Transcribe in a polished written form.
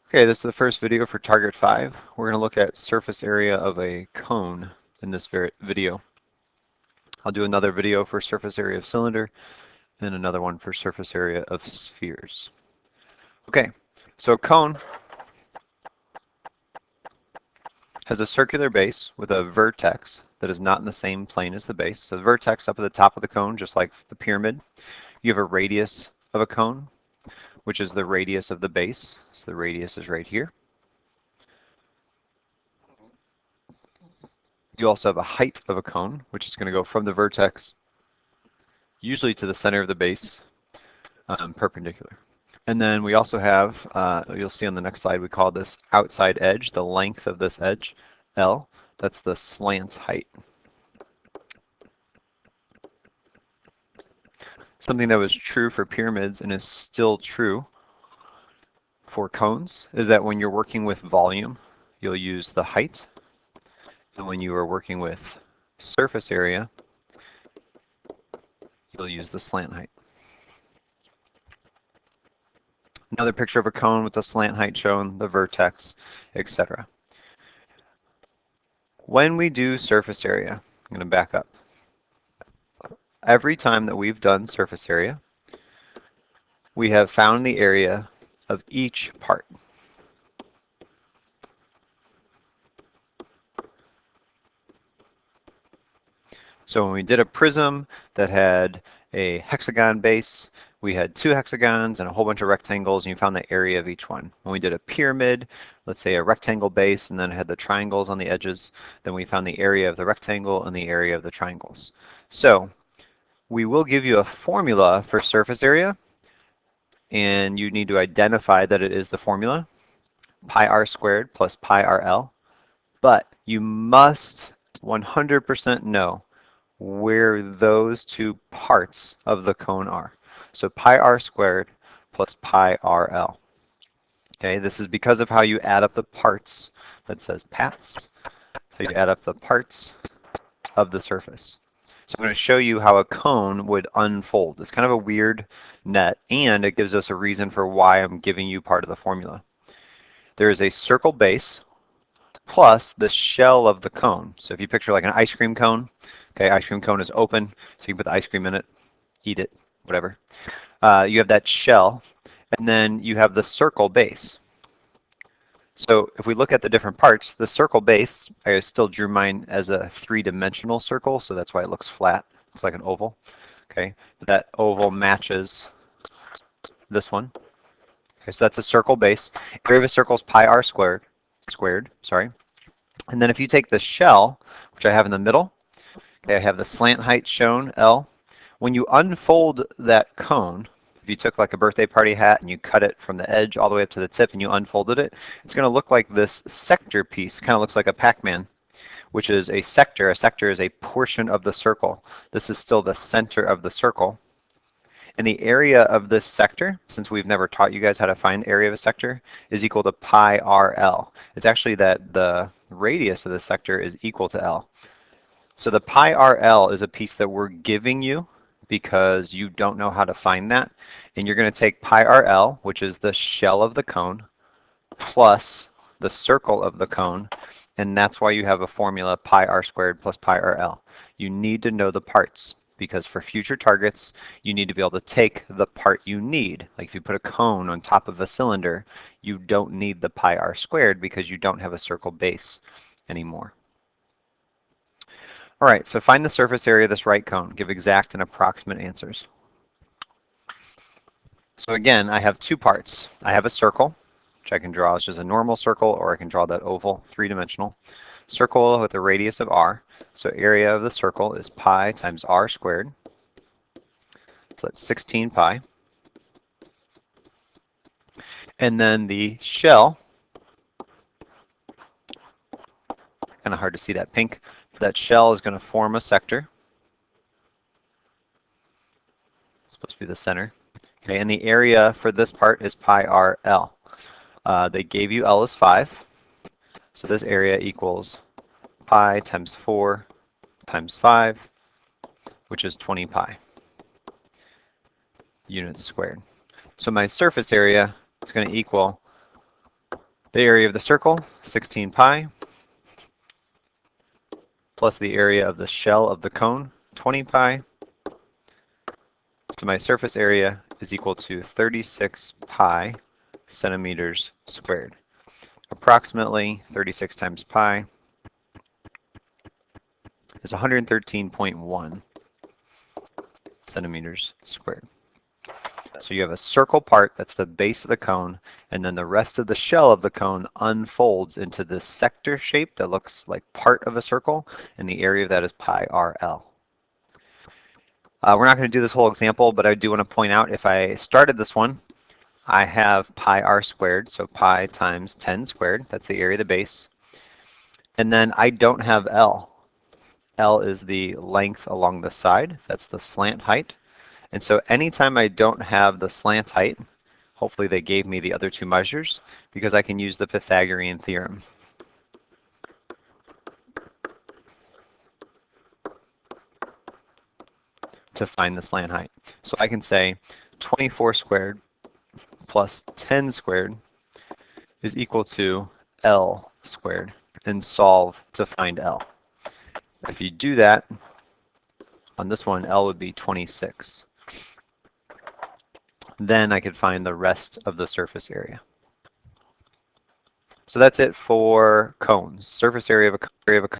Okay, this is the first video for Target 5. We're going to look at surface area of a cone in this video. I'll do another video for surface area of cylinder and another one for surface area of spheres. Okay, so a cone has a circular base with a vertex that is not in the same plane as the base. So the vertex up at the top of the cone, just like the pyramid. You have a radius of a cone, which is the radius of the base. So the radius is right here. You also have a height of a cone, which is going to go from the vertex, usually to the center of the base, perpendicular. And then we also have, you'll see on the next slide, we call this outside edge, the length of this edge, L. That's the slant height. Something that was true for pyramids and is still true for cones is that when you're working with volume, you'll use the height. And when you are working with surface area, you'll use the slant height. Another picture of a cone with the slant height shown, the vertex, etc. When we do surface area, I'm going to back up. Every time that we've done surface area, we have found the area of each part. So when we did a prism that had a hexagon base, we had 2 hexagons and a whole bunch of rectangles, and you found the area of each one. When we did a pyramid, let's say a rectangle base, and then it had the triangles on the edges, then we found the area of the rectangle and the area of the triangles. So we will give you a formula for surface area, and you need to identify that it is the formula, pi r squared plus pi rl, but you must 100% know where those two parts of the cone are. So pi r squared plus pi rl. Okay, this is because of how you add up the parts. That says paths. So you add up the parts of the surface. So I'm going to show you how a cone would unfold. It's kind of a weird net, and it gives us a reason for why I'm giving you part of the formula. There is a circle base plus the shell of the cone. So if you picture like an ice cream cone, okay, ice cream cone is open, so you can put the ice cream in it, eat it, whatever. You have that shell, and then you have the circle base. So if we look at the different parts, the circle base, I still drew mine as a 3-dimensional circle, so that's why it looks flat. It's like an oval. Okay, but that oval matches this one. Okay, so that's a circle base. Area of a circle is pi r squared. And then if you take the shell, which I have in the middle, okay, I have the slant height shown, L. When you unfold that cone, if you took like a birthday party hat and you cut it from the edge all the way up to the tip and you unfolded it, it's going to look like this sector piece. Kind of looks like a Pac-Man, which is a sector. A sector is a portion of the circle. This is still the center of the circle. And the area of this sector, since we've never taught you guys how to find area of a sector, is equal to pi rl. It's actually that the radius of the sector is equal to L. So the pi rl is a piece that we're giving you because you don't know how to find that. And you're going to take pi rl, which is the shell of the cone, plus the circle of the cone, and that's why you have a formula pi r squared plus pi rl. You need to know the parts, because for future targets, you need to be able to take the part you need. Like if you put a cone on top of a cylinder, you don't need the pi r squared because you don't have a circle base anymore. All right, so find the surface area of this right cone. Give exact and approximate answers. So again, I have two parts. I have a circle, which I can draw as just a normal circle, or I can draw that oval, 3-dimensional. Circle with a radius of r. So area of the circle is pi times r squared. So that's 16 pi. And then the shell, kind of hard to see that pink, but that shell is going to form a sector. It's supposed to be the center. Okay, and the area for this part is pi rl. They gave you L as 5. So this area equals pi times 4 times 5, which is 20 pi units squared. So my surface area is going to equal The area of the circle, 16 pi, plus the area of the shell of the cone, 20 pi. So my surface area is equal to 36 pi centimeters squared. Approximately 36 times pi is 113.1 centimeters squared. So you have a circle part, that's the base of the cone, and then the rest of the shell of the cone unfolds into this sector shape that looks like part of a circle, and the area of that is pi RL. We're not going to do this whole example, but I do want to point out if I started this one, I have pi r squared, so pi times 10 squared, that's the area of the base. And then I don't have L. L is the length along the side, that's the slant height. And so anytime I don't have the slant height, hopefully they gave me the other two measures, because I can use the Pythagorean theorem. To find the slant height. So I can say 24 squared plus 10 squared is equal to L squared, and solve to find L. If you do that, on this one, L would be 26. Then I could find the rest of the surface area. So that's it for cones. Surface area of a cone.